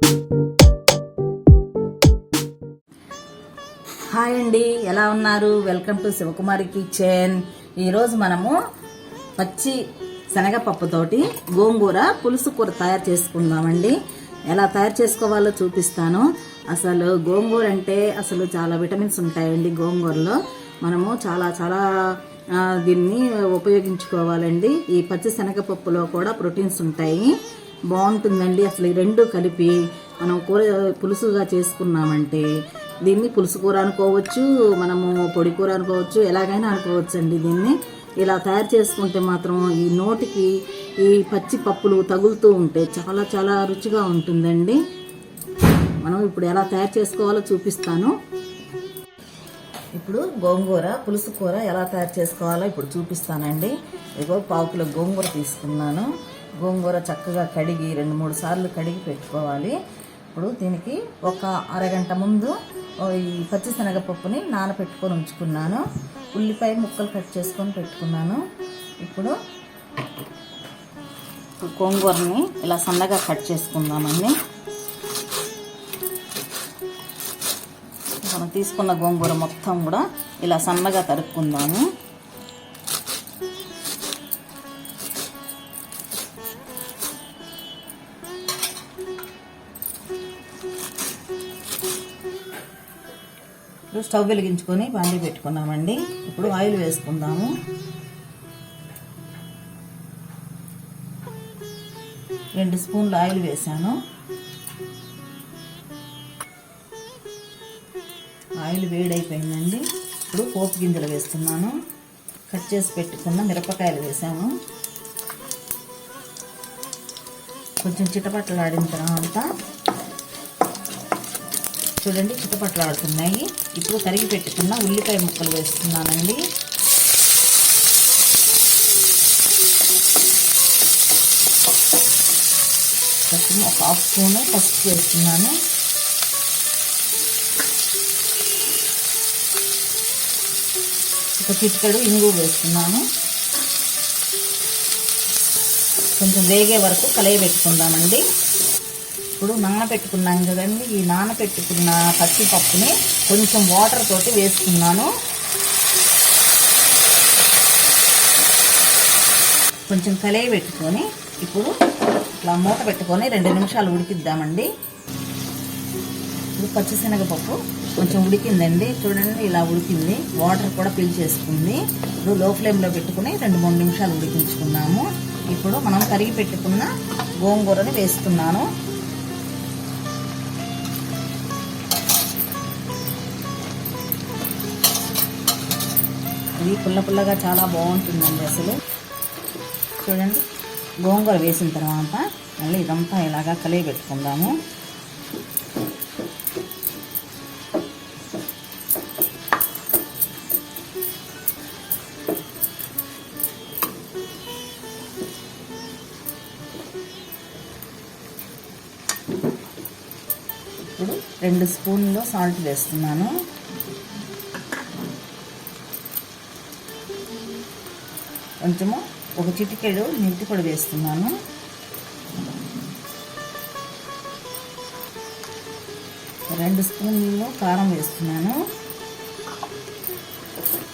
Hi అండి, ఎలా ఉన్నారు? Welcome to Shivakumari kitchen. ఈరోజు మనము పచ్చి శనగపప్పుతోటి గోంగూర పులుసు కూర తయారు చేసుకుందామండి. ఎలా తయారు చేసుకోవాలో చూపిస్తాను. అసలు గోంగూర అంటే అసలు చాలా విటమిన్స్ ఉంటాయండి గోంగూరలో. మనము చాలా దీన్ని ఉపయోగించుకోవాలండి. ఈ పచ్చి శనగపప్పులో కూడా ప్రోటీన్స్ ఉంటాయి. బాగుంటుందండి. అసలు ఈ రెండు కలిపి మనం కూర పులుసుగా చేసుకున్నామంటే దీన్ని పులుసు కూర అనుకోవచ్చు, మనము పొడి కూర అనుకోవచ్చు, ఎలాగైనా అనుకోవచ్చు అండి. దీన్ని ఇలా తయారు చేసుకుంటే మాత్రం ఈ నోటికి ఈ పచ్చి పప్పులు తగులుతూ ఉంటే చాలా రుచిగా ఉంటుందండి. మనం ఇప్పుడు ఎలా తయారు చేసుకోవాలో చూపిస్తాను. ఇప్పుడు గోంగూర పులుసు కూర ఎలా తయారు చేసుకోవాలో ఇప్పుడు చూపిస్తానండి. ఇదిగో 1/2 కిలో గోంగూర తీసుకున్నాను. గోంగూర చక్కగా కడిగి 2-3 సార్లు కడిగి పెట్టుకోవాలి. ఇప్పుడు దీనికి ఒక అరగంట ముందు ఈ పచ్చిశనగపప్పుని నానబెట్టుకొని ఉంచుకున్నాను. ఉల్లిపాయ ముక్కలు కట్ చేసుకొని పెట్టుకున్నాను. ఇప్పుడు గోంగూరని ఇలా సన్నగా కట్ చేసుకుందామండి. మనం తీసుకున్న గోంగూర మొత్తం కూడా ఇలా సన్నగా తరుక్కుందాము. స్టవ్ వెలిగించుకొని బాండీ పెట్టుకున్నామండి. ఇప్పుడు ఆయిల్ వేసుకుందాము. రెండు స్పూన్లు ఆయిల్ వేసాను. ఆయిల్ వేడైపోయిందండి. ఇప్పుడు పోపు గింజలు వేస్తున్నాను. కట్ చేసి పెట్టుకున్న మిరపకాయలు వేసాను. కొంచెం చిటపటలాడిన తర్వాత చూడండి, చిటపటలాడుతున్నాయి. ఇప్పుడు తరిగి పెట్టుకున్న ఉల్లిపాయ ముక్కలు వేస్తున్నానండి. కొంచెం ఒక 1/2 స్పూన్ పసుపు వేస్తున్నాను. ఒక చిటికెడు ఇంగు వేస్తున్నాను. కొంచెం వేగే వరకు కలయబెట్టుకుందామండి. ఇప్పుడు నానబెట్టుకున్నాం కదండి, ఈ నానబెట్టుకున్న పచ్చిపప్పుని కొంచెం వాటర్ తోటి వేసుకున్నాను. కొంచెం కలయి పెట్టుకొని ఇప్పుడు ఇట్లా మూత పెట్టుకొని 2 నిమిషాలు ఉడికిద్దామండి. ఇప్పుడు పచ్చిశనగపప్పు కొంచెం ఉడికిందండి. చూడండి, ఇలా ఉడికింది. వాటర్ కూడా పీల్చేసుకుంది. ఇప్పుడు లో ఫ్లేమ్లో పెట్టుకుని 2-3 నిమిషాలు ఉడికించుకున్నాము. ఇప్పుడు మనం కరిగి పెట్టుకున్న గోంగూరని వేస్తున్నాను. ఇది పుల్లగా చాలా బాగుంటుందండి. అసలు చూడండి, గోంగూర వేసిన తర్వాత మళ్ళీ ఇదంతా ఇలాగా కలిగి పెట్టుకుందాము. ఇప్పుడు 2 స్పూన్లు సాల్ట్ వేస్తున్నాను. కొంచెము ఒక చిటికెడు మెంతి పొడి వేస్తున్నాను. రెండు స్పూన్లు కారం వేస్తున్నాను.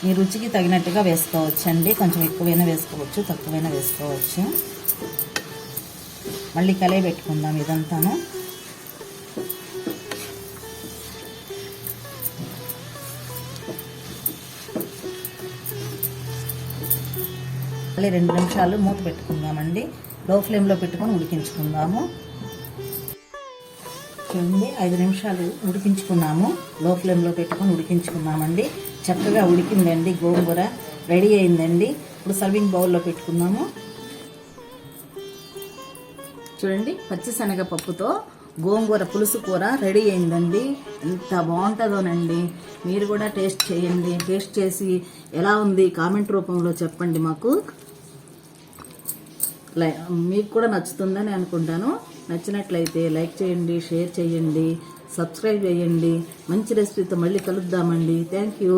మీ రుచికి తగినట్టుగా వేసుకోవచ్చు అండి. కొంచెం ఎక్కువైనా వేసుకోవచ్చు, తక్కువైనా వేసుకోవచ్చు. మళ్ళీ కలయి పెట్టుకుందాం ఇదంతాను. మళ్ళీ 2 నిమిషాలు మూత పెట్టుకుందామండి. లో ఫ్లేమ్లో పెట్టుకొని ఉడికించుకుందాము. చూడండి, 5 నిమిషాలు ఉడికించుకున్నాము. లో ఫ్లేమ్లో పెట్టుకొని ఉడికించుకున్నామండి. చక్కగా ఉడికిందండి. గోంగూర రెడీ అయిందండి. ఇప్పుడు సర్వింగ్ బౌల్లో పెట్టుకుందాము. చూడండి, పచ్చిశనగపప్పుతో గోంగూర పులుసు కూర రెడీ అయిందండి. ఎంత బాగుంటుందోనండి. మీరు కూడా టేస్ట్ చేయండి. టేస్ట్ చేసి ఎలా ఉంది కామెంట్ రూపంలో చెప్పండి మాకు. మీకు కూడా నచ్చుతుందని అనుకుంటాను. నచ్చినట్లయితే లైక్ చేయండి, షేర్ చేయండి, సబ్స్క్రైబ్ చేయండి. మంచి రెసిపీతో మళ్ళీ కలుద్దామండి. Thank you.